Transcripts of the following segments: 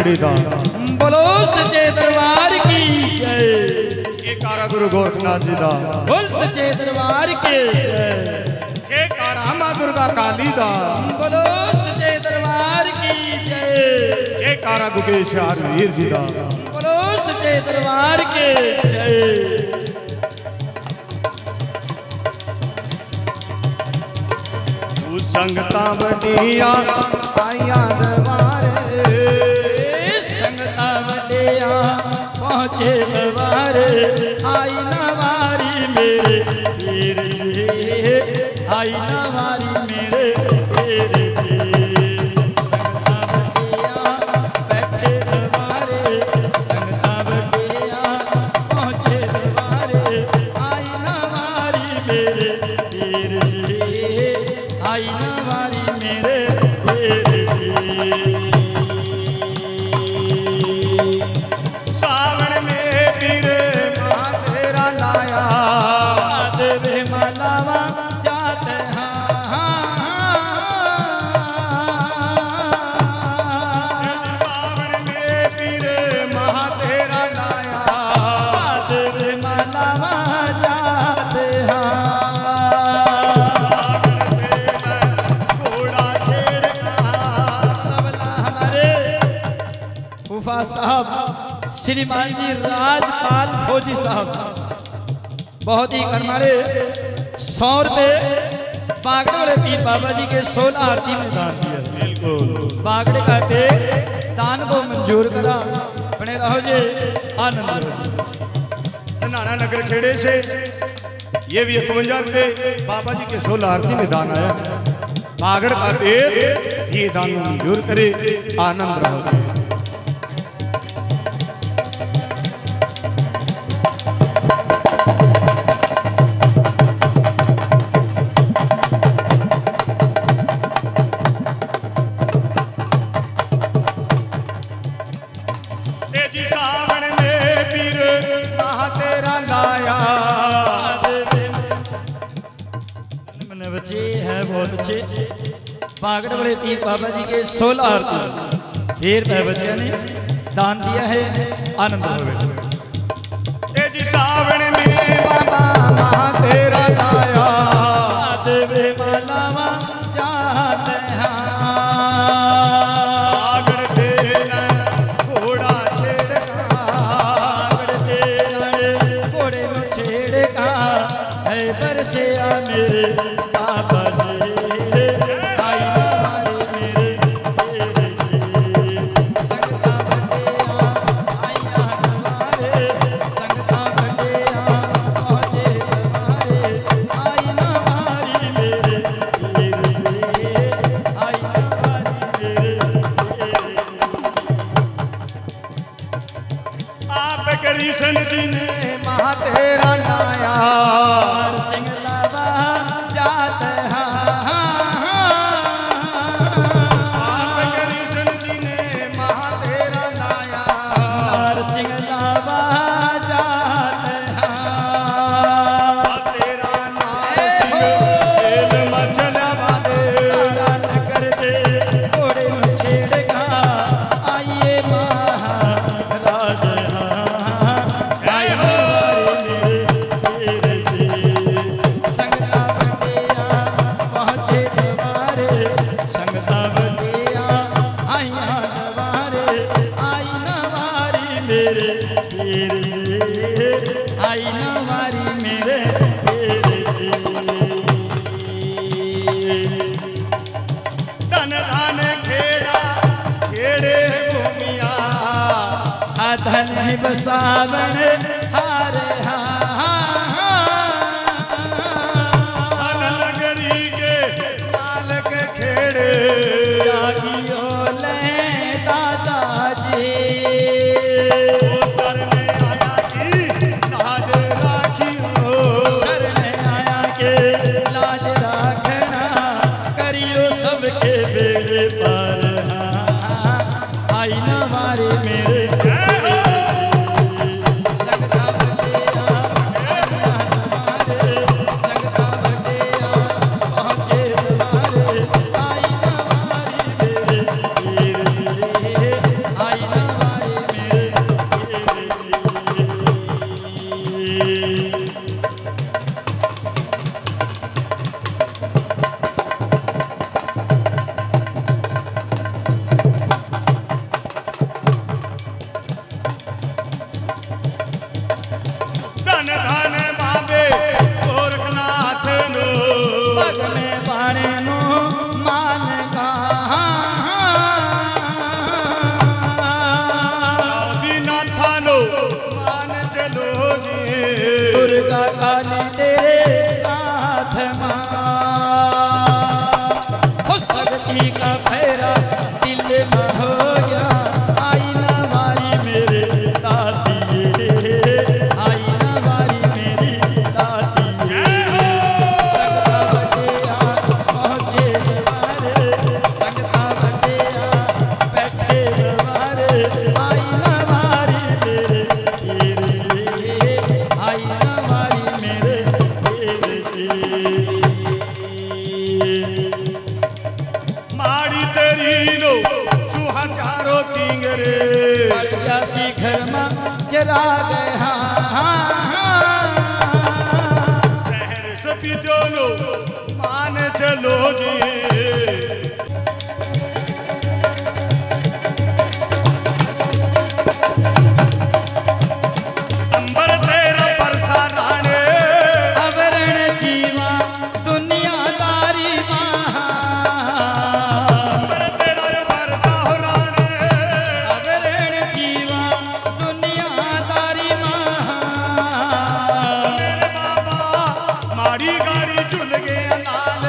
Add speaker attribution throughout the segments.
Speaker 1: नगरी दा।
Speaker 2: बोलो सच्चे दरबार की जय।
Speaker 1: जयकारा गुरु गोरखनाथ जी दा।
Speaker 2: बोल सच्चे दरबार की जय।
Speaker 1: जयकारा मां दुर्गा काली दा।
Speaker 2: बोलो सच्चे दरबार की जय।
Speaker 1: जयकारा गुकेश वीर जी दा।
Speaker 2: बोलो सच्चे दरबार की जय।
Speaker 1: संगता वडिया आइया दरबारे,
Speaker 2: संगता वडिया पहुँचे दरबारे, आई नवारी मेरे पीर जी, आई नवारी मेरे पीर जी। संगता वडिया बैठे दरबारे, संगता वडिया पहुँचे दरबारे, आई नवारी मेरे पीर जी, आई नवारी मेरे पीर जी।
Speaker 1: सावन में पीर मां तेरा लाया,
Speaker 2: देवे मालावा जाते
Speaker 1: सावन में पीर मां तेरा लाया,
Speaker 2: देवे मालावा जाते फूफा साहब श्रीमान जी राजपाल फौजी साहब बहुत ही हमारे 100 रुपये बागड़े वाले पीर बाबा जी के 16 आरती में दान दिया।
Speaker 1: बिल्कुल
Speaker 2: बागड़े का पे दान को मंजूर करा। बने रहो जे आनंद रहो।
Speaker 1: नाना नगर खेड़े से ये भी 51 रुपये बाबा जी के 16 आरती में दान आया। बागड़ का पेड़ ये दान मंजूर करे। आनंद रहो। सावन में पीर मां तेरा लाया,
Speaker 2: मैंने बच्चे हैं बहुत अच्छे। बागड़ वाले पीर बाबा जी के 16 आरती फिर बच्चे ने दान दिया है। आनंद हो बेटा।
Speaker 1: जी सावन में बाबा मां तेरा लाया,
Speaker 2: देवे मालावा जाते हैं बरसे आ मेरे बाबा जी, आई नवारी मेरे पीर जी। संगता वडिया आइया नवारे, संगता वडिया पहुँचे दरबारे, आई नवारी मेरे पीर जी, आई नवारी मेरे पीर जी।
Speaker 1: आप कृष्ण जी ने मां तेरा लाया,
Speaker 2: सिंगलावा जाते हैं।
Speaker 1: आप कृष्ण जी ने मां तेरा लाया,
Speaker 2: सिंगलावा जाते हैं।
Speaker 1: तेरा नाम सिंह खेल मचलवा दे,
Speaker 2: कर दे घोड़े में छेड़गा, आइए महाराज आई नवारी मेरे पीर जी।
Speaker 1: धन धन खेड़ा खेड़े भूमिया,
Speaker 2: धन बसावन हारे
Speaker 1: नगरी के मालक खेड़े,
Speaker 2: जागियो ले दादाजी,
Speaker 1: सरने आया की लाज राखियो,
Speaker 2: सरने आया के लाज राखना, करियो सबके बेड़े पार। आई नवारी मेरे संगता भोला काली तेरे साथ माँ हो सकती का फेरा दिल में हो गया आई ना मारी मेरे दादी आई ना मारी मेरी दादी सकता बटिया बैठे दरबारे आई ना मारी मेरे आई ना मारी मेरे
Speaker 1: माड़ी तेरी नो सुहा चारो तिंगरे
Speaker 2: घर में चला गए
Speaker 1: शहर से पीटो लो मान चलो जी अंबर तेरा परसा राणे
Speaker 2: अवरण जीवा दुनियादारी
Speaker 1: अंबर तेरा परसा हो राणे
Speaker 2: अवरण जीवा दुनियादारी
Speaker 1: मेरे बाबा माड़ी गाड़ी झुल गए लाल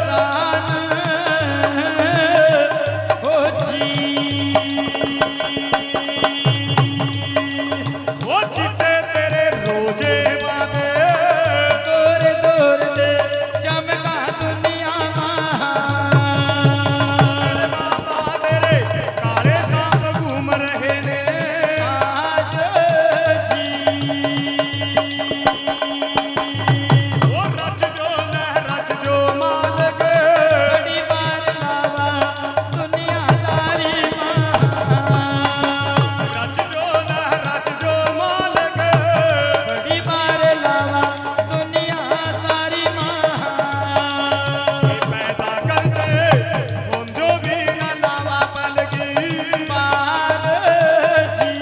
Speaker 2: शान हो जी
Speaker 1: वो चिट्टे तेरे रोजे वादे
Speaker 2: दूर दूर दे चमका दुनिया
Speaker 1: मेरे बाबा तेरे काले सांप घूम रहे ने
Speaker 2: आज जी
Speaker 1: वो रच जो मालिक
Speaker 2: बड़ी बार लावा दुनियादारी
Speaker 1: रच जो मालिक
Speaker 2: बड़ी बार लावा दुनिया सारी
Speaker 1: ये पैदा करते हम जो भी न लावा पलकी
Speaker 2: बार जी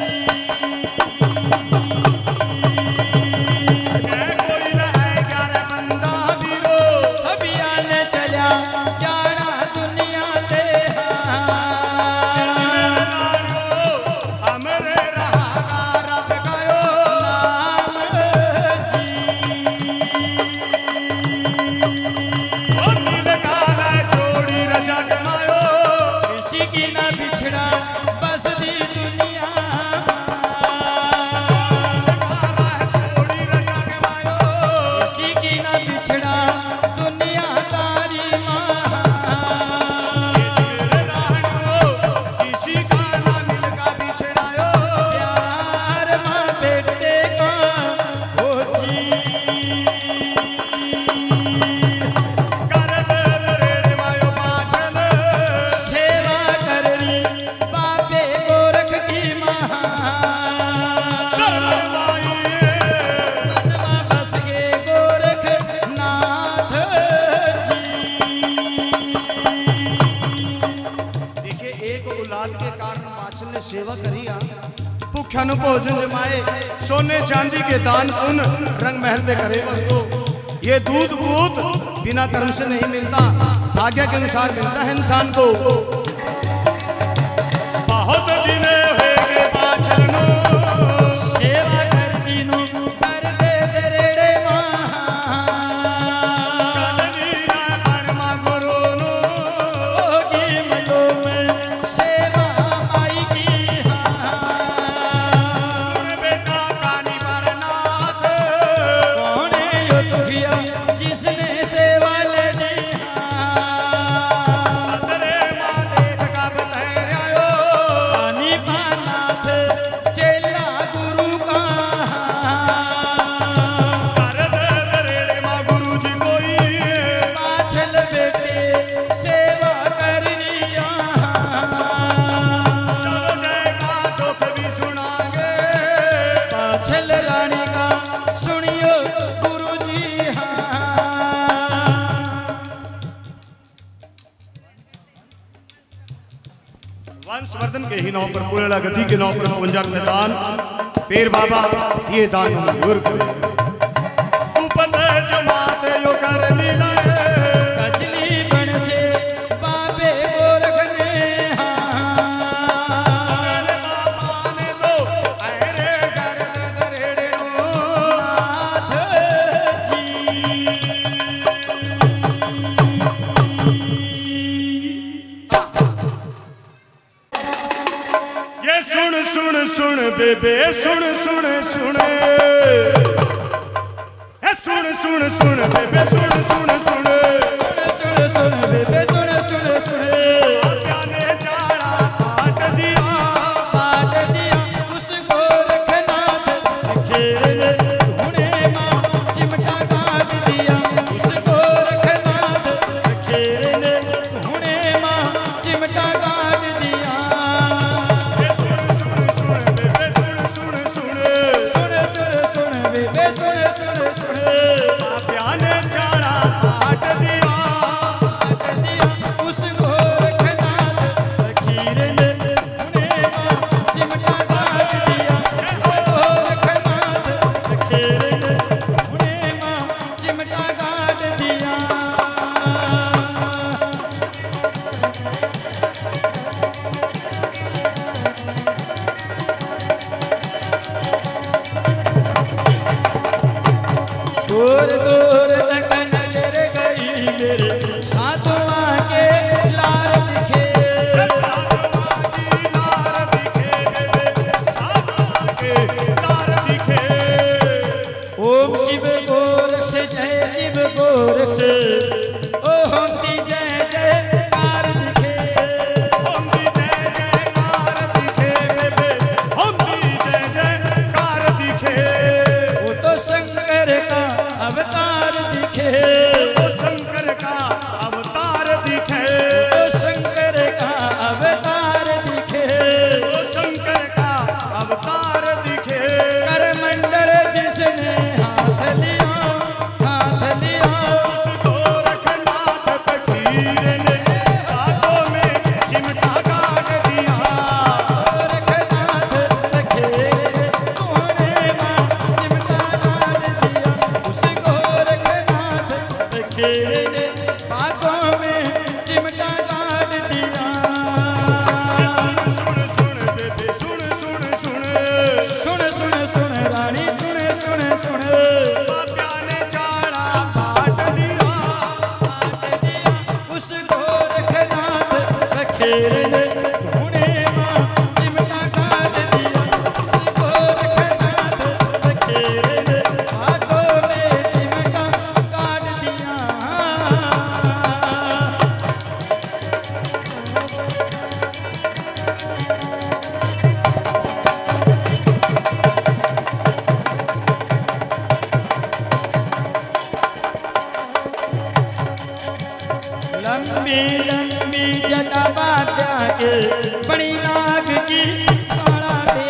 Speaker 1: जय कोई न है ग्यार बंदा बीरो
Speaker 2: सभी आने चला जाना दुनिया दे
Speaker 1: हमरे रहा रब गायो
Speaker 2: नाम जी
Speaker 1: ओ नील काला छोड़ी रजा गमायो
Speaker 2: किसी की ना बिछड़ा बस दी दुनिया
Speaker 1: काला छोड़ी रजा गमायो
Speaker 2: किसी की ना बिछड़ा दुनियादारी
Speaker 1: मेरे राणो किसी का ना मिल का बिछड़ायो
Speaker 2: प्यार माँ बेटे का हो जी
Speaker 1: कर दे रे मायो पाछल
Speaker 2: सेवा कर रही बाबे गोरख की
Speaker 1: करवाई
Speaker 2: मनवा बस गए गोरख नाथ जी
Speaker 1: देखिए एक औलाद के कारण पाचन ने सेवा करी भूख्या नु भोजन जमाए सोने चांदी के दान पुन रंग महल पे करे भक्तो ये दूध पूत बिना कर्म से नहीं मिलता भाग्य के अनुसार मिलता है इंसान को बहुत दिने होएगे पाचन नु
Speaker 2: सेवा कर दीनो कर दे दरेड़े माँ
Speaker 1: कजनी ना परमा गुरु नु
Speaker 2: होगी मलो में सेवा आई की
Speaker 1: सुन बेटा कानी पर नाथ
Speaker 2: कौन है यो दुखिया जिसने सेवा ले दी
Speaker 1: तेरे माँ देख का बतैरायो
Speaker 2: पानी पानाथ चेला गुरु का
Speaker 1: कर दे दरेड़े माँ गुरु जी कोई
Speaker 2: पाछल बेटे सेवा कर लिया
Speaker 1: चलो जय का दुख भी सुनागे
Speaker 2: पाछल रानी का सुनियो गुरु जी
Speaker 1: वंशवर्धन के ही नाव पर पुरेला गति के नाव पर 52 रुपये दान पीर बाबा ये दान मंजूर करे उपद जमाते यो कर लीला
Speaker 2: कचली बन से बाबे गोरख ने
Speaker 1: अरे बाबा ने दो अरे कर दे दरेड़े नो
Speaker 2: नाथ
Speaker 1: बेबे सुन सुन सुन सुन सुन सुन बेबे सुन सुन सुन
Speaker 2: सुन सुन बेबे सुन सुन सुन
Speaker 1: पापिया ने चाड़ा पाट दिया
Speaker 2: उसको रखना खेरने ढूंढे माँ चिमटा काट दिया उसको रखना खेरने ढूंढे माँ चिमटा काट दिया
Speaker 1: सुन सुन सुन बेबे सुन सुन सुन
Speaker 2: सुन बेबे सुन सुन सुन
Speaker 1: पापिया ने चाड़ा पाट दिया
Speaker 2: उसको रखना खीरने ढूंढे माँ चिमटा काट दिया उसको रखना खेरने ढूंढे माँ चिमटा काट दिया दूर दूर तक नजर गई मेरे साधुआ के लार दिखे
Speaker 1: साधुआ की लार दिखे बेबे साधुआ के लार दिखे
Speaker 2: ओम शिव गोरक्ष जय शिव गोरक्ष ओम दी जय जयकार दिखे
Speaker 1: हम भी जय जयकार दिखे बेबे हम भी जय जयकार दिखे
Speaker 2: वो तो शंकर का अवतार दिखे
Speaker 1: वो शंकर का अवतार दिखे
Speaker 2: तो शंकर का अवतार दिखे
Speaker 1: वो शंकर का अवतार दिखे
Speaker 2: करमंडल जिसने हाथ लिया
Speaker 1: उसको रखनाथ फकीर ने हाथों में चिमटा काट दिया
Speaker 2: गोरखनाथ बखेरे कोने माँ चिमटा काट दिया उस गोरखनाथ बखेरे ने बातों में चिमटा काट दिया
Speaker 1: सुन सुन बेबे सुन सुन सुन
Speaker 2: सुन सुन सुन रानी सुन सुन सुन
Speaker 1: पापिया ने चाड़ा पाट दिया
Speaker 2: उस गोरखनाथ बखेरे ने ढूंढे माँ चिमटा काट दिया उस गोरखनाथ बखेरे ने बातों में चिमटा काट दिया लंबी लंबी जटा बात्या के बड़ी नाग की काड़ा दे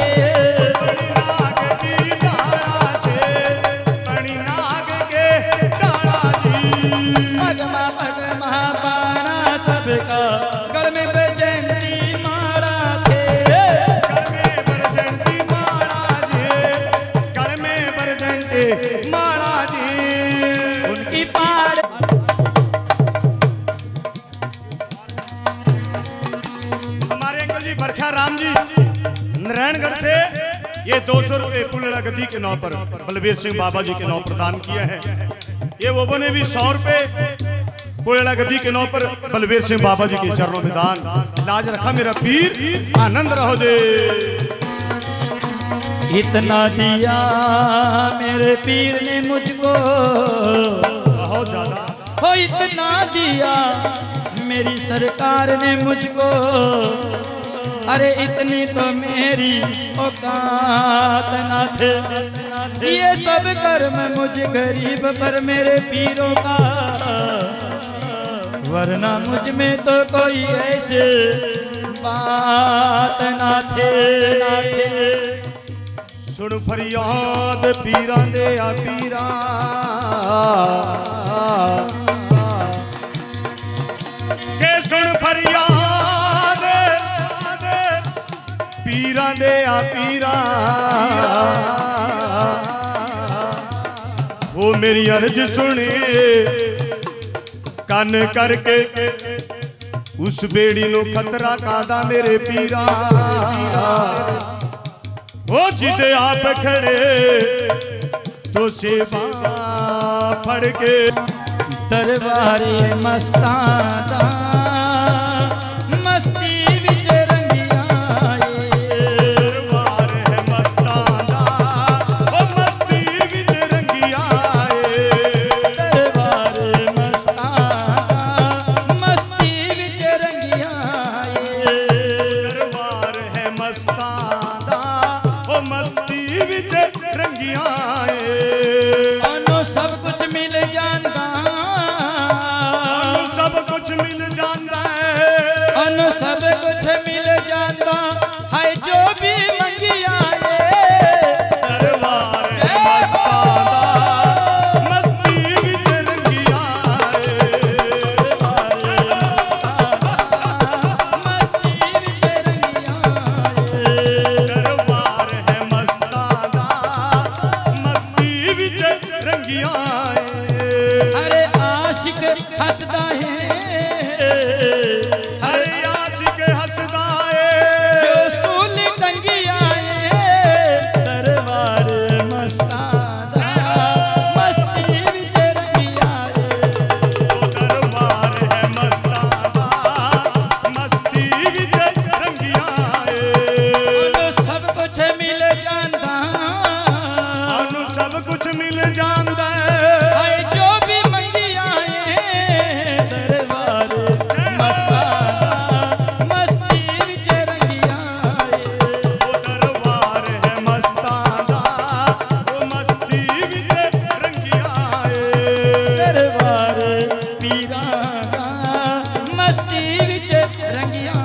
Speaker 1: बड़ी नाग की डाला से बड़ी नाग के डाला जी
Speaker 2: पगमा बाणा सबका गल में बजंती मारा थे
Speaker 1: गल में बरजंती मारा जी गल में बरजंती मारा जी
Speaker 2: उनकी पाड़
Speaker 1: हमारे अंकल जी बरखा राम जी नारायणगढ़ से ये 200 रुपए पुलड़ा गद्दी के नाव पर बलबीर सिंह बाबा जी के नाव प्रदान किए हैं। ये वो ने भी 100 रुपए पुलड़ा गद्दी के नाव पर बलबीर सिंह बाबा जी के चरणों में दान। लाज रखा मेरा पीर आनंद रहो दे।
Speaker 2: इतना दिया मेरे पीर ने मुझको
Speaker 1: बहुत ज्यादा
Speaker 2: हो इतना दिया मेरी सरकार ने मुझको अरे इतनी तो मेरी औकात ना थे ये सब कर्म मुझे गरीब पर मेरे पीरों का वरना मुझ में तो कोई ऐसे बात ना थे
Speaker 1: सुन फरियाद पीरा दे आ पीरा के सुन फरियाद पीरा दे आ पीरा वो मेरी अर्ज सुने कन करके उस बेड़ी नो खतरा कादा मेरे पीरा वो जिते आप खड़े तो सेवा फड़ के
Speaker 2: दरबारे मस्ताना मस्ती विच रंगिया
Speaker 1: दरबार है मस्त रंगिया
Speaker 2: अरे आशिक हसदा है
Speaker 1: हरे आशिक हसदा है
Speaker 2: जो सूल टंगिया दरबार मस्ताना मस्ती विच रंगिया
Speaker 1: वो दरबार है मस्ताना मस्ती विच रंगिया
Speaker 2: सब कुछ मिल जांदा
Speaker 1: सब कुछ मिल जांदा
Speaker 2: हाय जो भी मंगिया दरबार मस्ताना मस्ती विच रंगिया
Speaker 1: वो दरबार है मस्ताना वो मस्ती विच रंगिया
Speaker 2: दरबार पीरा दा मस्ती विच रंगिया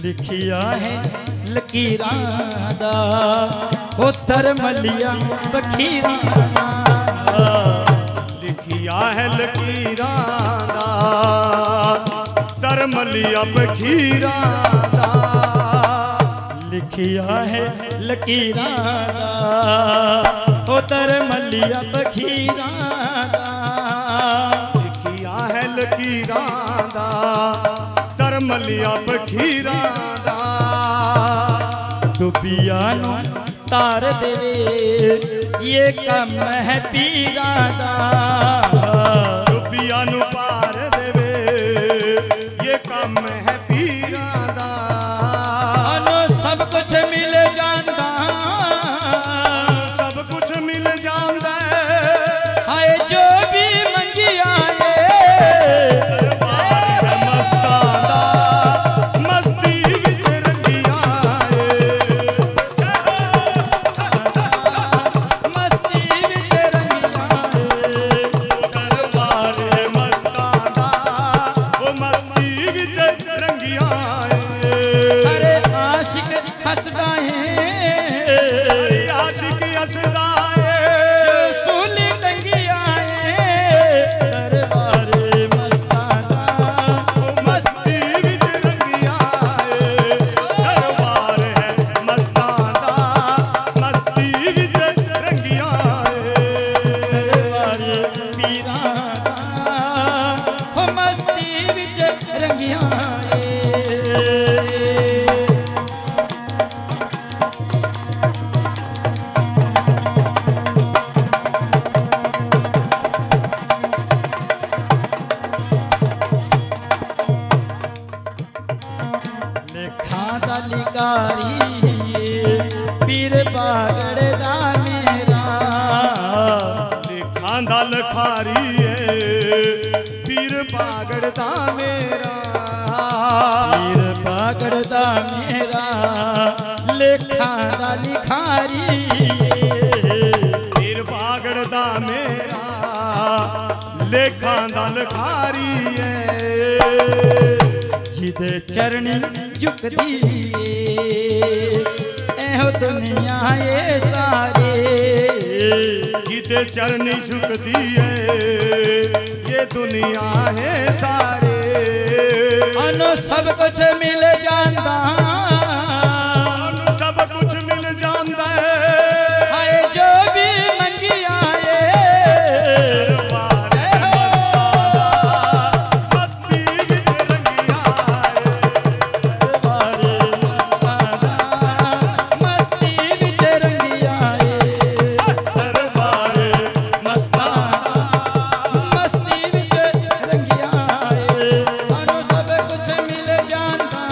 Speaker 2: लिखिया है लकीरां दा पुत्तर मलिया बखीरां दा
Speaker 1: लिखिया है लकीरां दा तरमलिया बखीरां दा
Speaker 2: लिखिया है लकीरां दा पुत्तर मलिया बखीरां दा
Speaker 1: लिखिया है लकीरां दा तरमलिया बखीरां दा
Speaker 2: डुबिया नु तार देवे ये कम है पीरा दा
Speaker 1: डुबिया नु पार देवे ये काम है पीरां दा
Speaker 2: अनु सब कुछ मिल जांदा
Speaker 1: सब कुछ मिल जांदा
Speaker 2: हाय जो भी मंगिया
Speaker 1: दरबार है मस्ताना मस्ती विच रंगिया
Speaker 2: मस्ती विच रंगिया
Speaker 1: दरबार है मस्ताना वो मस्ती विच रंगिया
Speaker 2: अरे आशिक हसदा है
Speaker 1: आशिक हसदा
Speaker 2: जो सूली टंगिया दरबार मस्ताना
Speaker 1: मस्ती विच रंगिया दरबार है मस्ताना मस्ती विच रंगिया
Speaker 2: दरबार पीरा हो मस्ती विच रंगिया लेखा दा लिकारी पीर बागड़ दा मेरा
Speaker 1: लिखां दा लखारी पीर बागड़ दा मेरा
Speaker 2: पीर बागड़ दा मेरा लेखा दा लिखारी
Speaker 1: पीर बागड़ दा मेरा लेखां दा लखारी
Speaker 2: जिदे चरणी झुकदी एहो दुनिया ये सारे
Speaker 1: जिते चरनी झुकदी है ये दुनिया है सारे
Speaker 2: अनु सब कुछ मिल जांदा
Speaker 1: सब कुछ मिल जांदा है
Speaker 2: हाय जो भी मंगिया
Speaker 1: दरबार है मस्ताना मस्ती विच रंगिया
Speaker 2: दरबार मस्ताना मस्ती विच रंगिया
Speaker 1: दरबार
Speaker 2: मस्ताना मस्ती विच रंगिया अनु सब कुछ मिल जांदा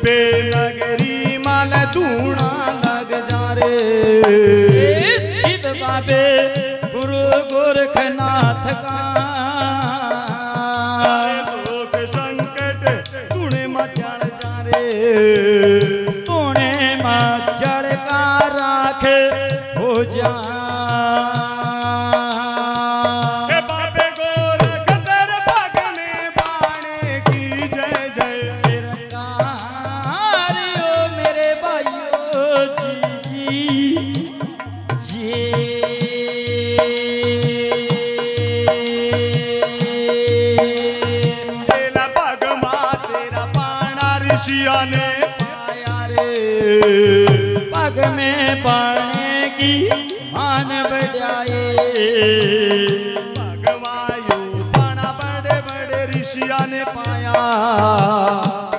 Speaker 1: बे नगरी माल धूणा लग जा रे
Speaker 2: सिद्ध बाबे गुरु गोरखनाथ का
Speaker 1: दुख संकट तूने मचड़ जा रे
Speaker 2: तूने मचड़ का राख हो जा
Speaker 1: ने पाया रे
Speaker 2: पग में पाने की मान बढ़ाए
Speaker 1: भगवायु पाना बड़े बड़े ऋषिया ने पाया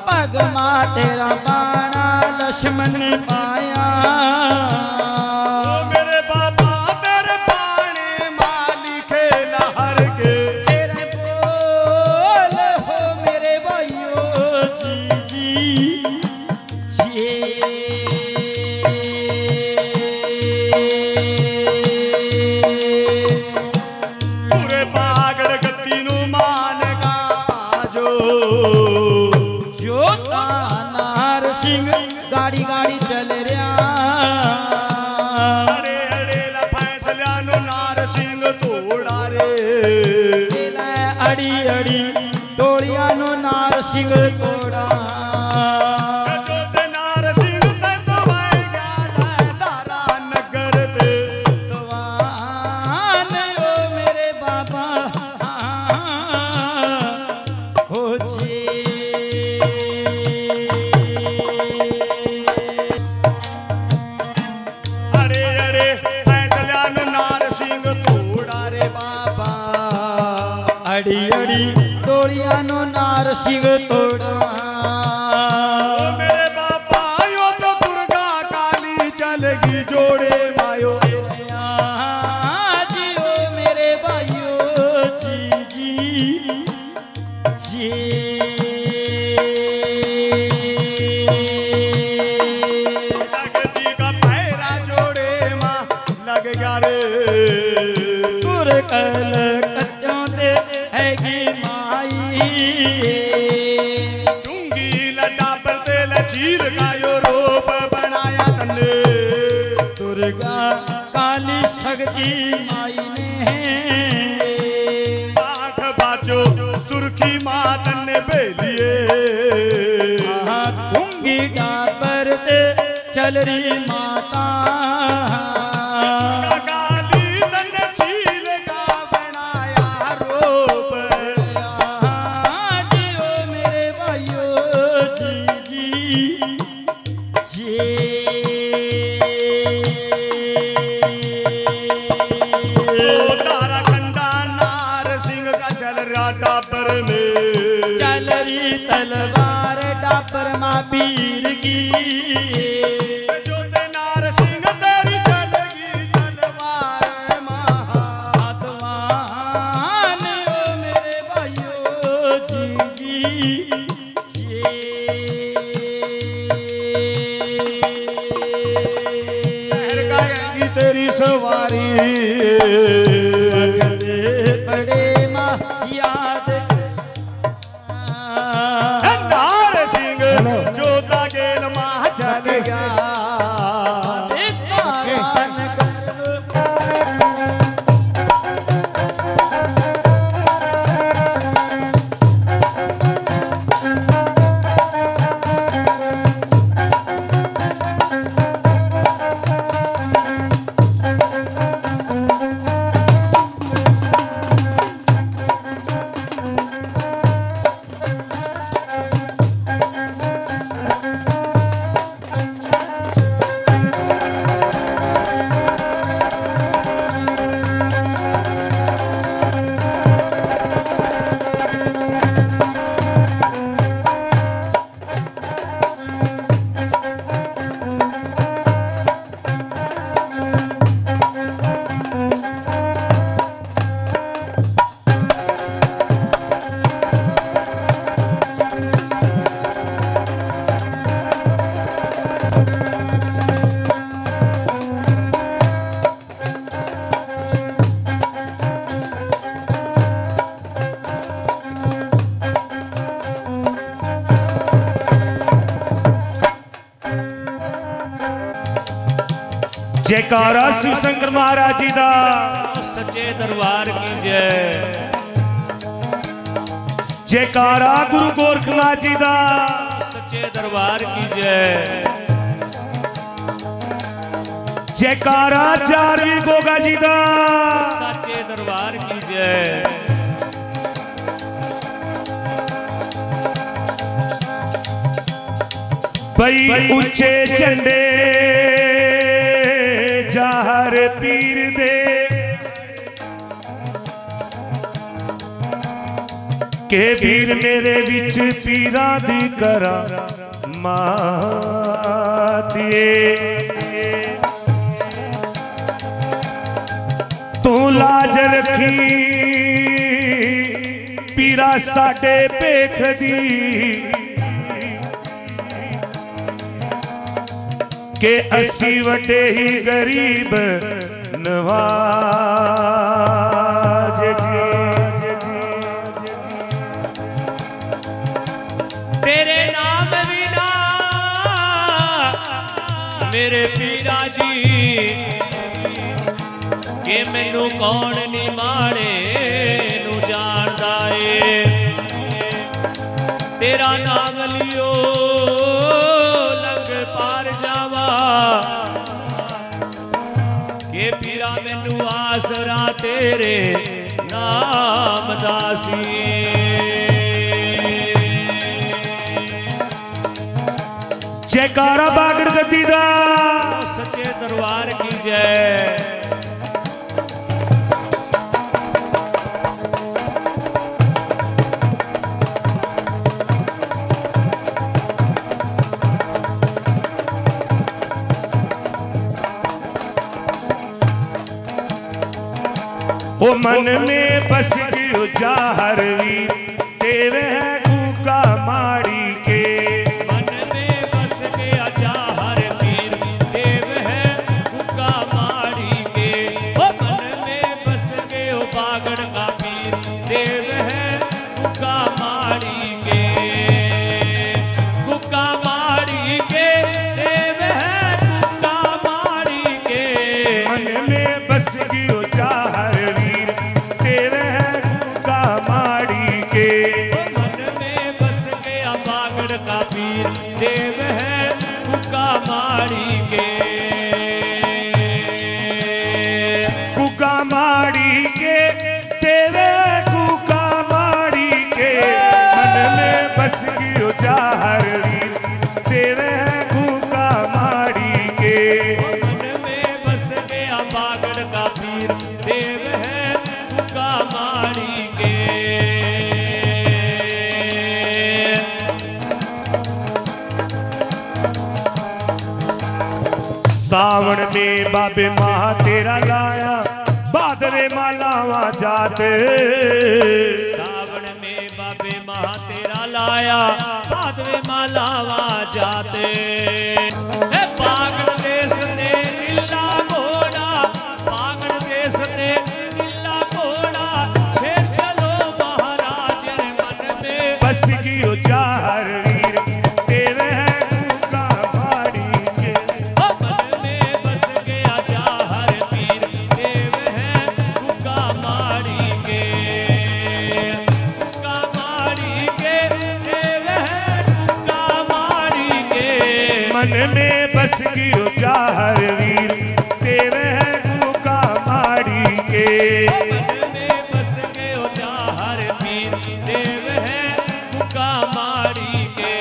Speaker 2: पग मां तेरा पाना लक्ष्मण ने पाया
Speaker 1: मेरे बाबा तेरे पाने मालिक लहर के
Speaker 2: तेरे बोल हो मेरे भाइयों जी
Speaker 1: पूरे बागड़ गति नु मान का जो
Speaker 2: नार सिंह गाड़ी गाड़ी चल रहा
Speaker 1: अरे अरे ला फैसला नु नार सिंह तोड़ा रे
Speaker 2: अड़ी अड़ी डोलिया नो नार सिंह तोड़ा अड़ी अड़ी डोलिया नो नार सिंह तोड़ा
Speaker 1: मेरे बाबा यो तो दुर्गा काली चलेगी जोड़े मायो
Speaker 2: जियो मेरे भाइयों जी
Speaker 1: शक्ति का पैरा जोड़े माँ लग गया रे
Speaker 2: कल
Speaker 1: चीर का यो रूप बनाया तन्ने
Speaker 2: दुर्गा काली शक्ति माई ने
Speaker 1: आँख बाजो सुर्खी मातन ने बेलिए
Speaker 2: डूंगी डाबर ते चल रही माता
Speaker 1: काली तन्ने चील का बनाया रूप
Speaker 2: जियो मेरे भाइयों
Speaker 1: तारा खंडा नार सिंह का चल रहा डाबर में
Speaker 2: चल रही तलवार डाबर माँ पीर की
Speaker 1: जो ते नार सिंह तेरी चलेगी तलवार
Speaker 2: महात्मान ओ मेरे भाइयों जी
Speaker 1: तेरी सवारी
Speaker 2: बड़े माँ याद
Speaker 1: नार सिंह जोता गेल माँ चल गया
Speaker 3: जयकारा शिव शंकर महाराज जी दा
Speaker 4: सच्चे दरबार की जय।
Speaker 3: जयकारा गुरु गोरखनाथ जी दा
Speaker 4: सच्चे दरबार की जय।
Speaker 3: जयकारा चारवी गोगा जी दा
Speaker 4: सच्चे दरबार की जय।
Speaker 3: भई उच्चे झंडे जाहर पीर दे के वीर मेरे विच पीरा दी करा मातिए तू लाज रखी पीरा साडे पेख दी के असी वटे ही गरीब नवाज जी।
Speaker 4: तेरे नाम बिना मेरे पीरा जी के मैनू कौन नी माड़े नू जानदा ए। तेरा नाम लियो लंग पार जावा के पीरा मैनू आसरा तेरे नाम दासी।
Speaker 3: जयकारा बागड़ गद्दी दा
Speaker 4: सच्चे दरबार की जय।
Speaker 3: ओ मन में बस गियो जाहर वीर तेरे है कूका माड़ी के।
Speaker 4: मन में बस गया जाहर वीर देव है कूका माड़ी के। ओ मन में बस गयो बागड़ का पीर देव है कूका माड़ी के। कूका माड़ी के देव है कूका माड़ी के।
Speaker 3: मन में बस गियो जाहर
Speaker 4: का पीर देव है कुका माड़ी के।
Speaker 3: कुका माड़ी के तेरे कुका माड़ी के। मन में बस गियो जाहर वीर तेरे है कुका माड़ी के।
Speaker 4: मन में बस गया बागड़ का पीर देव है कुका माड़ी के।
Speaker 3: सावन में बाबे माह तेरा लाया बादरे मालावा जाते।
Speaker 4: सावन में बाबे माह तेरा लाया बादरे मालावा जाते। बागड़ देश ने नीला घोड़ा बागड़ देश ने नीला घोड़ा शेर चलो महाराज रे मन में
Speaker 3: बस गियो जाहर वीर तेरे है कूका माड़ी के।
Speaker 4: मन में बस गया जाहर पीर देव है कूका माड़ी के। कूका माड़ी के देव है कूका माड़ी के।
Speaker 3: मन में बस गियो जाहर वीर तेरे है कूका माड़ी के।
Speaker 4: मन में बस गयो जाहर पीर देव है कूका माड़ी के।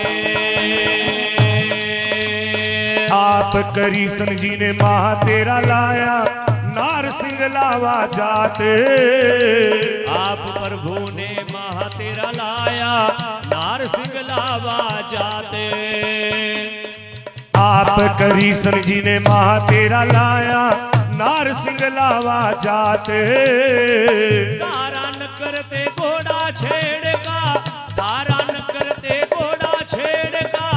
Speaker 3: आप करीसन जी ने माह तेरा लाया नार सिंह लावा जाते।
Speaker 4: आप प्रभु ने माह तेरा लाया नार सिंह लावा जाते।
Speaker 3: आप करीसन जी ने माह तेरा लाया नार सिंह लावा जाते।
Speaker 4: तारा न करते घोड़ा छेड़ का तारा न करते घोड़ा छेड़ का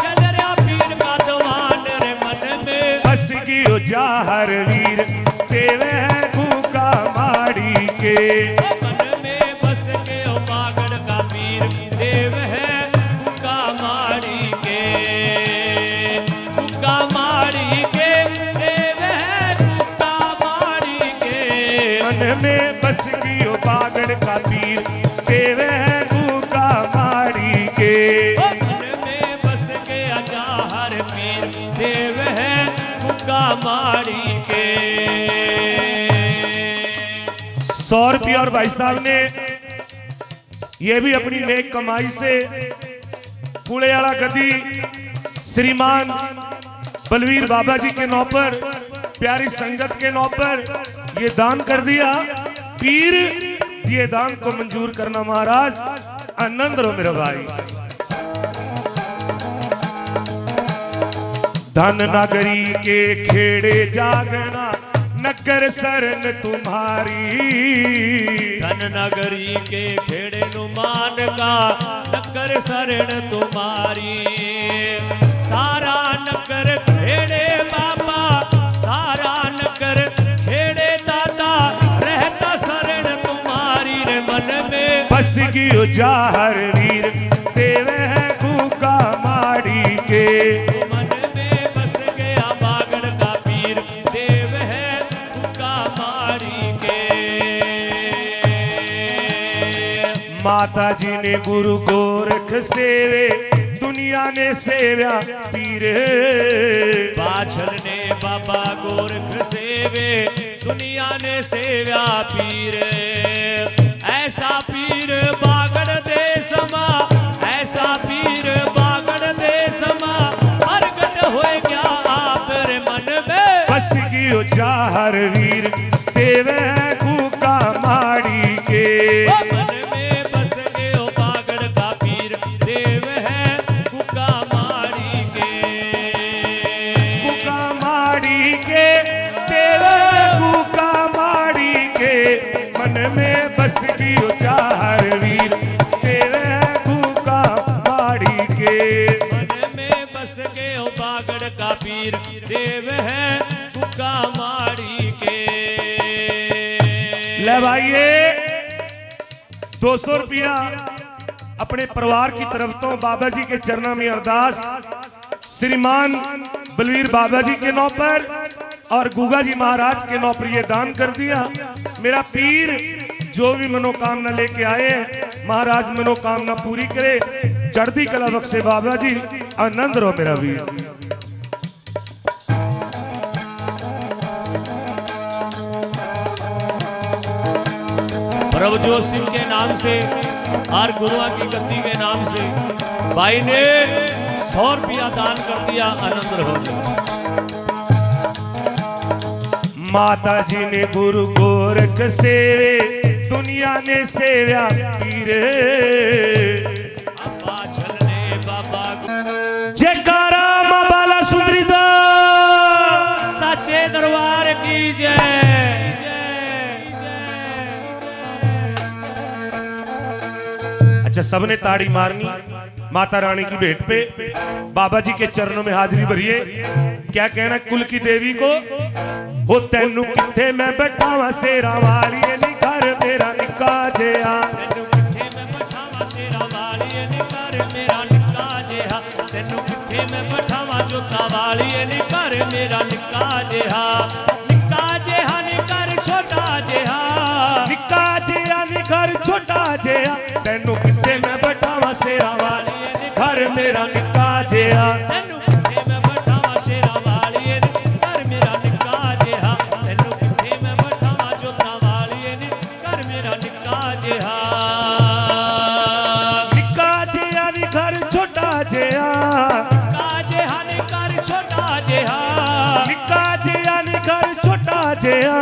Speaker 4: चल रहा पीर का दवान रे मन में
Speaker 3: बस गियो जाहर वीर तेरे है कूका माड़ी के।
Speaker 4: मन में बस गयो बागड़ का पीर देव है कूका माड़ी के। कूका माड़ी के देव है
Speaker 3: बस गयो बागड़ का पीर देव है कूका माड़ी के।
Speaker 4: मन में बस गया जाहर पीर देव है कूका माड़ी के।
Speaker 3: 100 रुपये और भाई साहब ने ये भी अपनी नेक कमाई से पुणे वाला गद्दी श्रीमान बलवीर बाबा जी के नौ पर प्यारी संगत के नौ पर ये दान कर दिया। पीर ये दान को मंजूर करना महाराज, आनंद रो मेरा भाई। धन नगरी के खेड़े जागना नगर शरण तुम्हारी।
Speaker 4: धन नगरी के खेड़े नुमान का नगर शरण तुम्हारी। सारा नगर खेड़े बाबा सारा नगर खेड़े दादा रहता शरण तुम्हारी रे। मन में
Speaker 3: बस गयो जाहर वीर देव है कूका माड़ी के।
Speaker 4: मन में बस गया बागड़ का पीर देव है कूका माड़ी के।
Speaker 3: माता जी ने गुरु गोरख सेवे दुनिया ने सेव्या पीर।
Speaker 4: बाछल ने बाबा गोरख सेवे दुनिया ने सेव्या पीर। ऐसा पीर बागड़ दे समा ऐसा पीर बागड़ दे समा प्रगट होए क्या आप रे। मन में
Speaker 3: बस गयो जाहर वीर देव है कूका माड़ी के।
Speaker 4: मन में बस गयो बागड़ का पीर देव है कूका माड़ी के।
Speaker 3: कूका माड़ी के देव है कूका माड़ी के। मन में बस गयो जाहर वीर देव है कूका माड़ी के।
Speaker 4: मन में बस गयो बागड़ का पीर देव है कूका माड़ी के।
Speaker 3: ले भाइये 200 रुपया अपने परिवार की तरफ तो बाबा जी के चरणों में अरदास श्रीमान बलवीर बाबा जी के नौ पर और गुगा जी महाराज के नौ पर ये दान कर दिया। मेरा पीर जो भी मनोकामना लेके आए महाराज मनोकामना पूरी करे, चढ़ती कला बख्शे बाबा जी, आनंद रो मेरा वीर।
Speaker 4: प्रभुजोत सिंह के नाम से और गुरुआ की गद्दी के नाम से भाई ने 100 रुपया दान कर दिया। आनंद रहो जी।
Speaker 3: माता जी ने गुरु गोरख सेवे दुनिया ने सेव्या पीर।
Speaker 4: बाछल ने बाबा
Speaker 3: जयकारा मां बाला सुंदरी दा
Speaker 4: सच्चे दरबार की जय।
Speaker 3: अच्छा सबने ताड़ी मारनी माता रानी की भेंट पे बाबा जी के चरणों में हाजिरी भरिए। क्या कहना कुल की देवी को, हो तेनू किथे मैं बैठावा शेरा वाली नी घर मेरा निका जिया।
Speaker 4: तेनू किथे मैं बैठावा शेरा वाली नी घर मेरा निका जिहा। तेनू किथे मैं बैठावा जोता वाली नी घर मेरा निका जिहा। निका जिहा नी घर छोटा जिहा।
Speaker 3: निका जिया नी घर छोटा जिया। तेनू किथे मैं बैठावा शेरा वाली नी घर मेरा निका जिया।
Speaker 4: तेनू किथे मैं बैठावा शेरा वाली नी घर मेरा निका जिहा। तेनू किथे मैं बैठावा जोता वाली नी घर मेरा निका जिहा।
Speaker 3: निका जिया नी घर छोटा जिया।
Speaker 4: निका जिहा नी घर छोटा जिहा।
Speaker 3: निका जिया नी घर छोटा जिया।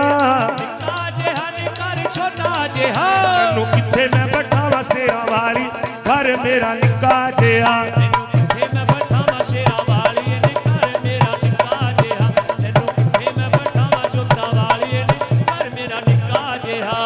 Speaker 4: निका जिहा नी घर छोटा जिहा।
Speaker 3: तेनू किथे मैं बैठावा शेरा वाली घर मेरा निका जिया।
Speaker 4: तेनू किथे मैं बैठावा शेरा वाली नी घर मेरा निका जिहा। तेनू किथे मैं बैठावा जोता वाली नी घर मेरा निका जिहा।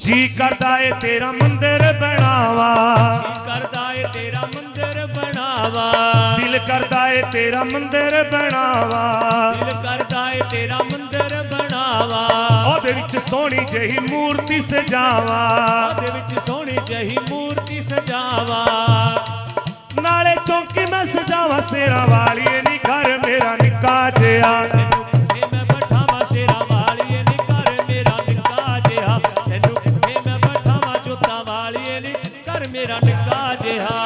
Speaker 3: जी करदा है तेरा मंदिर बनावा।
Speaker 4: करदा है तेरा मंदिर बनावा। बनावा,
Speaker 3: दिल करदा है तेरा मंदिर बनावा,
Speaker 4: दिल करदा है तेरा मंदिर बनावा,
Speaker 3: ओदे विच सोहनी जही मूर्ति सजावा,
Speaker 4: ओदे विच सोहनी जही मूर्ति सजावा,
Speaker 3: नाले चौकी मैं सजावा शेरा वाली नी घर मेरा निक्का जिहा,
Speaker 4: तैनू किथे मैं बैठावा शेरा वाली नी घर मेरा निक्का जिहा, तैनू किथे मैं बैठावा जोता वाली नी घर मेरा निक्का जिहा,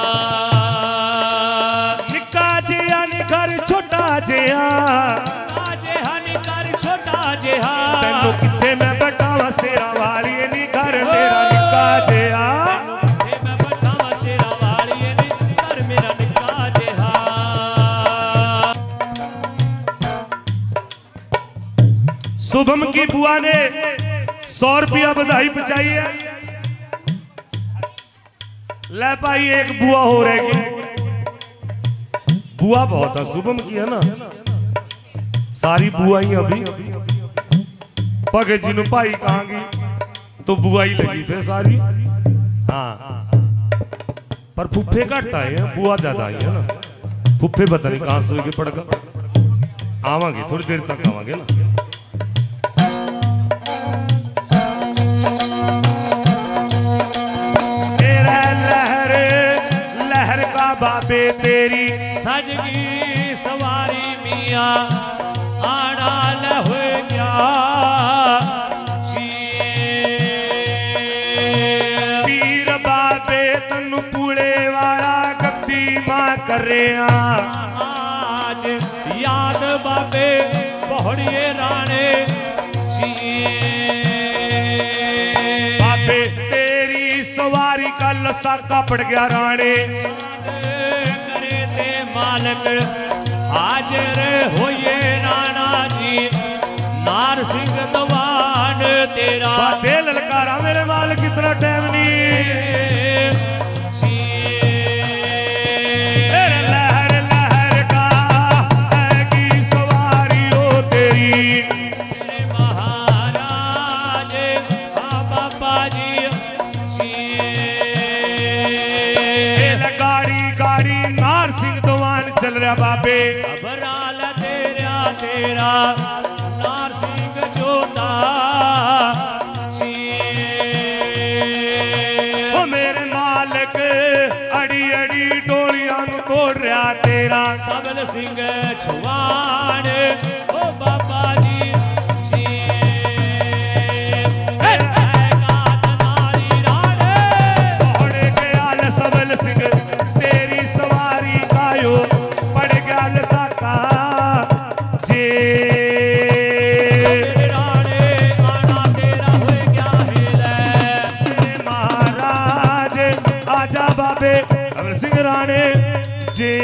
Speaker 3: निक्का जिहा नी घर छोटा जिहा,
Speaker 4: निक्का जिहा नी घर छोटा जिहा,
Speaker 3: तैनू किथे मैं बैठावा शेरा वाली नी घर मेरा निक्का जिहा,
Speaker 4: किथे मैं बैठावा शेरा वाली नी घर मेरा निक्का जिहा।
Speaker 3: शुभम की बुआ ने 100 रुपया बधाई पहुंचाई है। ले भाई एक बुआ हो रहेगी, बुआ बहुत है शुभम की है ना, सारी बुआ ही अभी भगत जी ने भाई कहांगी तो बुआ ही लगी थे सारी। हाँ पर फुफे घट आए हैं, बुआ ज्यादा आई है ना, फुफे पता नहीं कहां सोए के पड़गा, आवांगे थोड़ी देर तक आवांगे ना। बाबे तेरी
Speaker 4: सजगी सवारी मिया आड़ा लह गया,
Speaker 3: पीर बाबे तनु पूड़े वाला गद्दी मां करे
Speaker 4: आज याद बाबे पहड़िए राणे
Speaker 3: बाबे तेरी सवारी का लसा पड़ गया राणे,
Speaker 4: करे ते मालक हाजिर होइए नाना जी, नार सिंह दवान तेरा
Speaker 3: बाबे ललकारा मेरे मालिक इतना टाइम नहीं, लहर लहर का है की सवारी हो तेरी,
Speaker 4: महाराज बाबा जी
Speaker 3: गाड़ी गाड़ी नार सिंह दवान चल रहा बाबे,
Speaker 4: अबराल तेरा तेरा नार सिंह जोता,
Speaker 3: ओ मेरे मालिक अड़ी अड़ी डोलियां नु तोड़ रहा तेरा,
Speaker 4: सबल सिंह छुआन ओ बाबा जी
Speaker 3: सबल सिंह तेरी सवारी कायो पड़ गया लसाका जे,
Speaker 4: राणे आना तेरा हो गया हेले,
Speaker 3: महाराज आजा बाबे सबल सिंह राणे जे,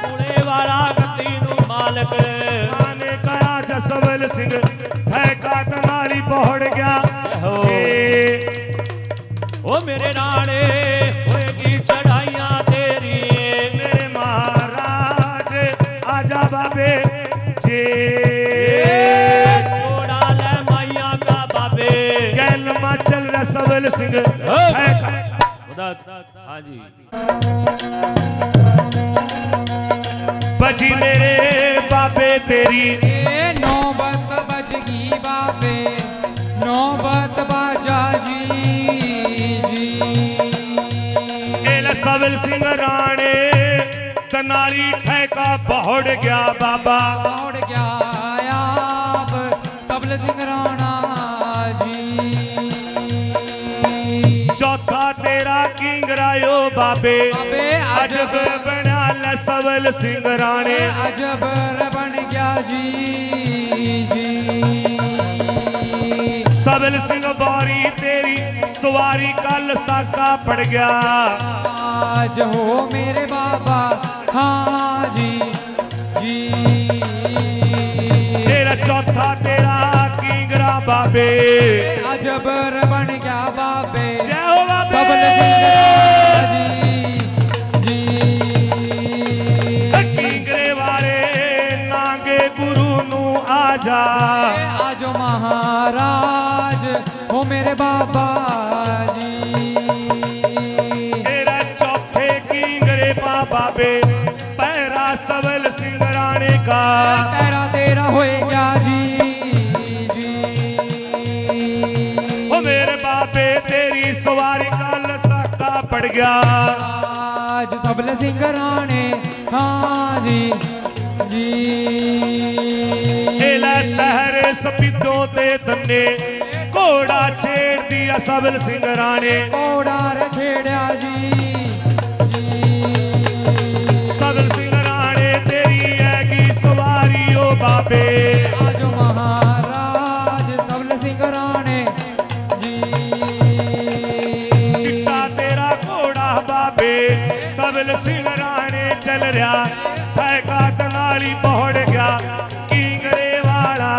Speaker 4: पुणे वाला गद्दी नु मालक
Speaker 3: आने कहा जा सबल सिंह है का तनाली पहुड़ गया जे,
Speaker 4: ओ मेरे राणे होएगी चढ़ाइयां तेरी,
Speaker 3: मेरे महाराज आजा बाबे जे,
Speaker 4: जोड़ा ले माइया का बाबे,
Speaker 3: गैल मा चल रहा सबल सिंह है का,
Speaker 4: हाँ जी
Speaker 3: बजी मेरे बाबे तेरी,
Speaker 2: नौबत बजगी बाबे नौबत बाजा जी,
Speaker 3: सबल सिंह राणे तनाली ठेका पहुड़ गया बाबा,
Speaker 2: पहुड़ गया आप सबल सिंह राणा जी,
Speaker 3: चौथा तेरा किंगरायो बाबे,
Speaker 2: बाबे
Speaker 3: अजब बना ले सबल सिंह राणे,
Speaker 2: अजब बन गया जी जी,
Speaker 3: सबल सिंह बारी तेरी सवारी कल साका पड़ गया,
Speaker 2: आज हो मेरे बाबा हाँ जी जी,
Speaker 3: तेरा चौथा तेरा किंगरा बाबे,
Speaker 2: अजब बन गया बाबे,
Speaker 3: जय हो बाबे,
Speaker 2: सबल सिंह जी जी,
Speaker 3: किंगरे वाले नांगे गुरु नू आजा,
Speaker 2: आजो महाराज हो मेरे बाबा जी,
Speaker 3: तेरा सवारी का लसाका पड़ गया।
Speaker 5: आज सबल सिंगराने हाँ जी जी
Speaker 3: हेला शहर सपिदों ते तन्ने घोड़ा छेड़ दिया सबल सिंगराने।
Speaker 5: घोड़ा रे छेड़ा जी
Speaker 3: सबल सिंगराने तेरी हैगी सवारी ओ बाबे।
Speaker 5: आज महाराज सबल सिंगराने जी
Speaker 3: चिट्टा तेरा घोड़ा बाबे सबल सिंगराने चल रहा है का तनाली पहुंच गया किंगरे वाला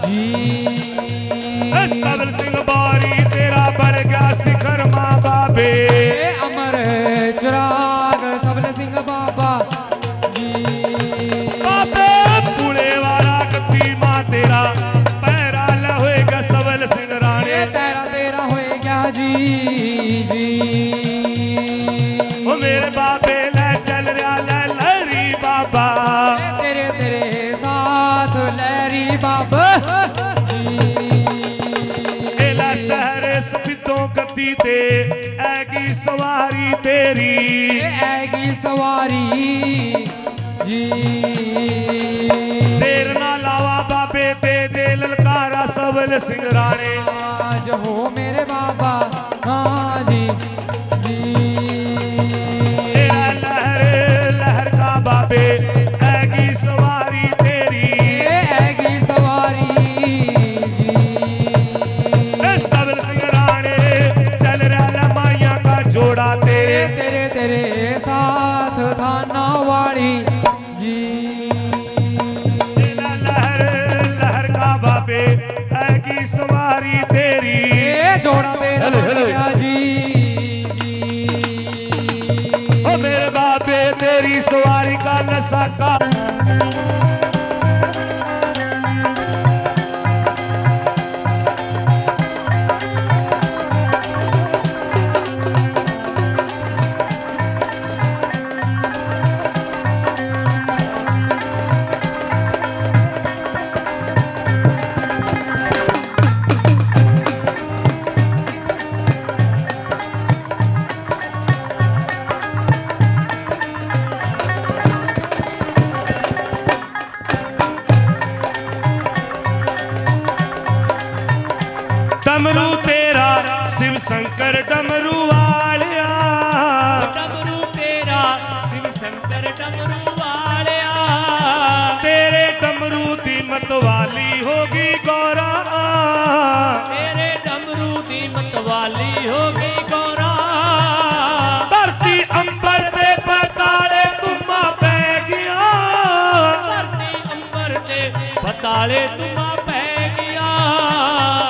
Speaker 5: जी
Speaker 3: सबल सिंह बारी तेरा बढ़ गया शिखर माँ बाबे।
Speaker 5: अमर चिराग सबल सिंह बाबा जी
Speaker 3: बाबे पुणे वाला कत्ती माँ तेरा पैरा लहोएगा सबल सिंह राणे।
Speaker 5: पैरा तेरा होएगा जी जी
Speaker 3: ओ मेरे बाबे ले चल रहा ले लहरी बाबा।
Speaker 5: तेरे तेरे साथ लहरी बाबा
Speaker 3: एला शहर सपिदों गद्दी ते ऐगी सवारी तेरी।
Speaker 5: ऐगी सवारी जी
Speaker 3: देर ना लावा बाबे दे ललकारा सबल सिंह राणे।
Speaker 5: आज हो मेरे बाबा हाँ जी जी
Speaker 3: तेरा लहर का बाबे ऐगी सवारी तेरी।
Speaker 5: ऐगी सवारी जी
Speaker 3: सबल सिंह राणे चल रहा माइया का जोड़ा तेरे।
Speaker 5: तेरे तेरे साथ थाना वाली जी
Speaker 3: तेरा लहर का बाबे ऐगी सवारी तेरी।
Speaker 5: जोड़ा तेरा
Speaker 1: हेले, हेले।
Speaker 5: बढ़िया जी जी
Speaker 3: ओ मेरे बाबे तेरी सवारी का लसाका। डमरू तेरा शिव शंकर डमरू वालिया।
Speaker 4: डमरू तेरा शिव शंकर डमरू वालिया।
Speaker 3: तेरे डमरू दी मतवाली होगी गौरा।
Speaker 4: तेरे डमरू दी मतवाली होगी गौरा।
Speaker 3: धरती अंबर दे पताले तुमा पै गया।
Speaker 4: धरती अंबर दे पताले तुमा पै गया।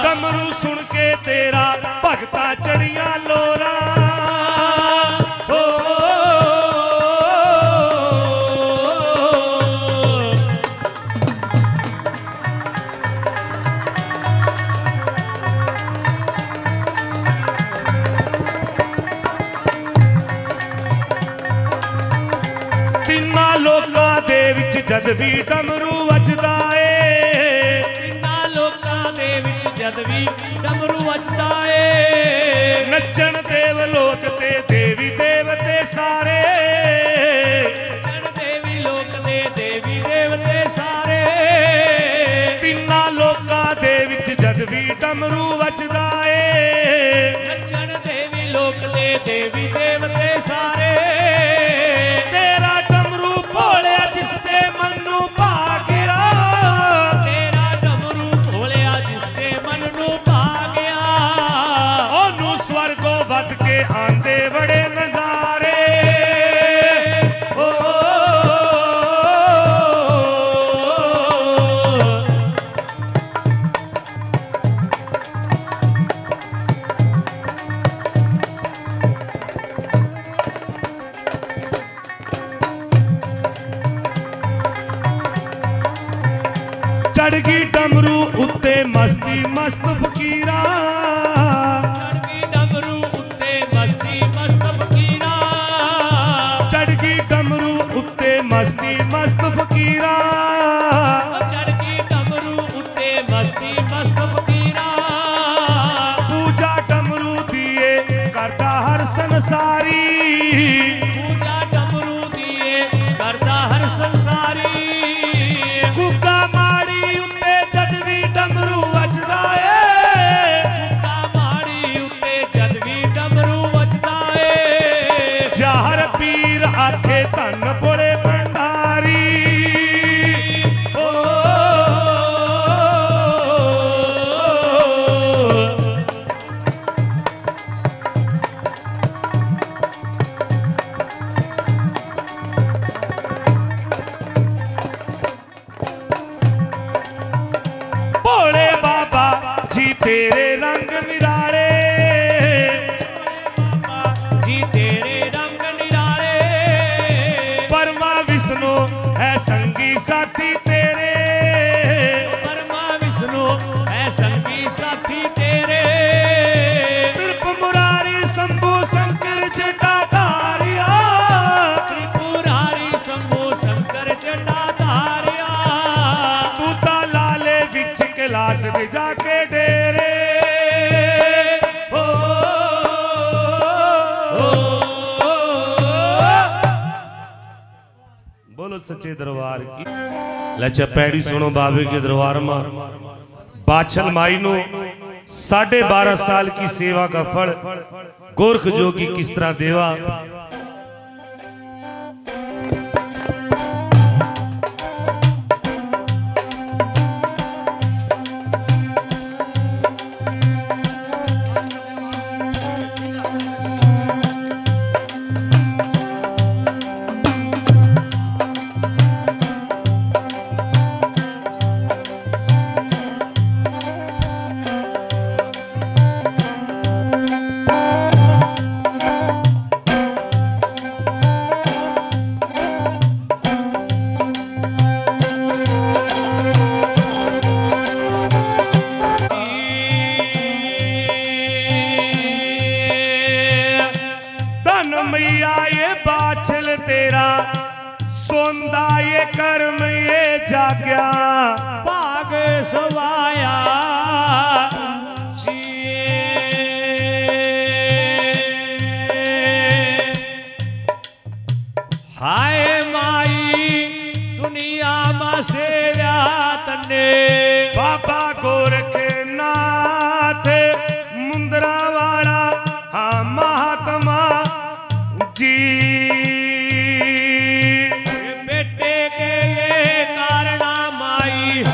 Speaker 3: डमरू सुन के तेरा भगता चढ़िया लोरा। ओ, तिन्ना लोकां दे विच जद भी डमरू वजदा ए।
Speaker 4: इन्ना लोकां दे विच जद भी डमरू वजदा ए।
Speaker 3: नचन देव लोक ते देवी देवते सारे।
Speaker 4: नचन देवी लोक दे देवी देवते सारे।
Speaker 3: तिन्ना लोकां दे विच जद भी डमरू वजदा ए।
Speaker 4: नचन देवी लोक दे देवी देवते सारे।
Speaker 3: तेरा डमरू भोलिया जिस दे मन नू भा गया।
Speaker 4: तेरा डमरू भोलिया जिस दे मन नू भा गया।
Speaker 3: ओनू स्वर्गों वध के आंदे बड़े नजारे। ओ, चढ़ गई डमरू उत्ते मस्ती मस्त फकीरा।
Speaker 4: चढ़ गई डमरू उत्ते मस्ती मस्त फकीरा।
Speaker 3: चढ़ गई डमरू उत्ते मस्ती मस्त फकीरा।
Speaker 4: चढ़ गई डमरू उत्ते मस्ती मस्त फकीरा।
Speaker 3: पूजा डमरू दी तेरे रंग निराले,
Speaker 4: जी तेरे रंग निराले,
Speaker 3: परमा विष्णु है संगी साथी तेरे,
Speaker 4: परमा विष्णु है संगी साथी तेरे,
Speaker 3: त्रिप मुरारी शंभु शंकर जटाधारिया,
Speaker 4: त्रिपुरारी शंभु शंकर जटाधारिया,
Speaker 3: तू ता लाले बिच कैलाश में जाके डेरे, बोलो सच्चे दरबार की। लचा पैड़ी सुनो बाबे के दरबार में बाछल माई नो 12.5 साल की सेवा का फल गोरख जोगी किस तरह देवा। मैया ये बाछल तेरा सोंदा ये कर्म ये जाग्या,
Speaker 4: भाग सवाया हाय माई दुनिया में सेव्या तने,
Speaker 3: बाबा गोरख नाथ मुंदरा वाला हाँ महात्मा जी,
Speaker 4: बेटे के ये कारणा माई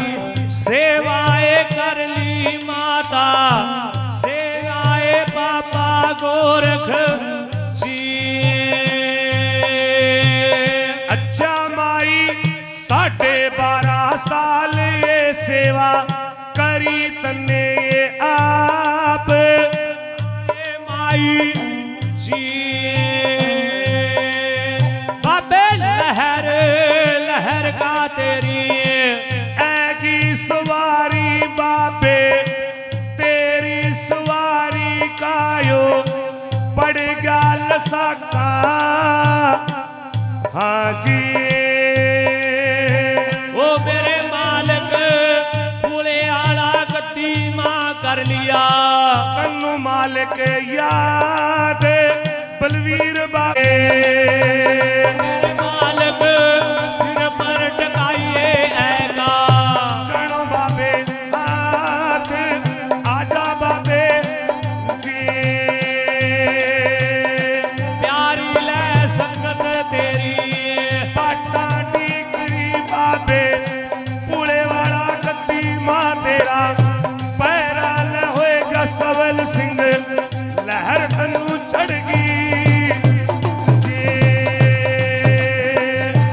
Speaker 4: सेवाए कर ली माता, सेवाए बाबा गोरख जी।
Speaker 3: अच्छा माई 12.5 साल ये सेवा करी तने ये आप
Speaker 4: माई जी, बाबे लहर लहर का तेरी
Speaker 3: ऐगी सवारी बाबे तेरी सवारी कायो पड़ गया लसाका हाँ जी।
Speaker 4: ओ मेरे मालिक पूरे आला गद्दी मां कर लिया,
Speaker 3: तन्नु मालिक याद बलवीर बाबे,
Speaker 4: मेरे मालिक सिर पर टकाइए ऐका,
Speaker 3: चरणों बाबे हाथ आजा बाबे जी,
Speaker 4: प्यारी ले संगत तेरी
Speaker 3: पाटा टीकरी बाबे पूरे वाला गद्दी मां तेरा पैरा ल होएगा सबल सिंह लहर तन्नु चढ़ गई जी।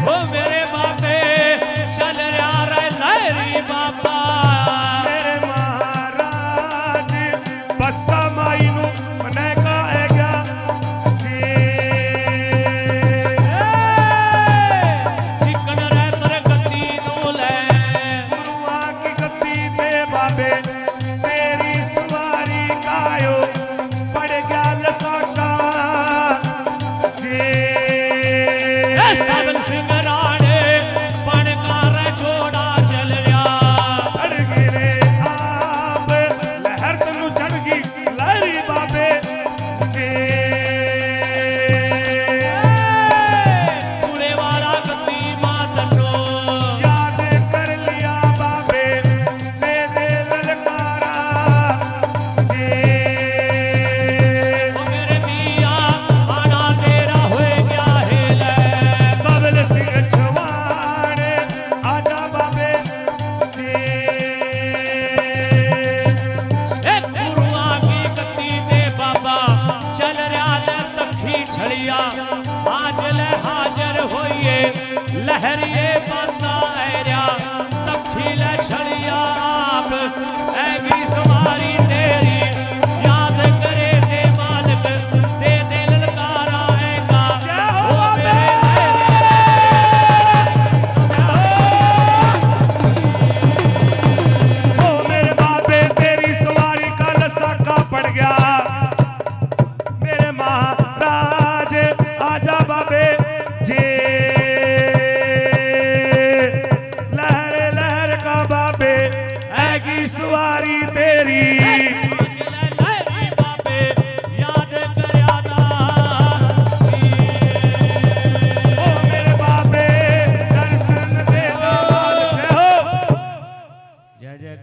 Speaker 4: ओ मेरे बाबे चल रहा रे लहरी बाबा,
Speaker 3: मेरे महाराज बस्ता माई नु मने का है गया जी।
Speaker 4: चिकन रे पर गद्दी नू ले,
Speaker 3: गुरुआ की गद्दी दे बाबे तेरी सवारी कायो पड़ गया लसाका जी।
Speaker 4: सबल सिंह राणे बनकार छोड़ा चल रहा,
Speaker 3: चढ़ गिरे आप लहर तनु चढ़ गई लहरी बाबे जी।
Speaker 4: पूरे वाला गद्दी मातनो
Speaker 3: याद कर लिया बाबे दे दे ललकारा जी।
Speaker 4: ओ मेरे मियां आना तेरा होए क्या हेल
Speaker 3: सबल सिंह छवान आजा बाबे जी।
Speaker 4: ए गुरुआ की गद्दी दे बाबा चल रहा ले तखी छड़िया, आज ले हाजर होइए लहरिए बाता ऐरिया तखी ले छड़िया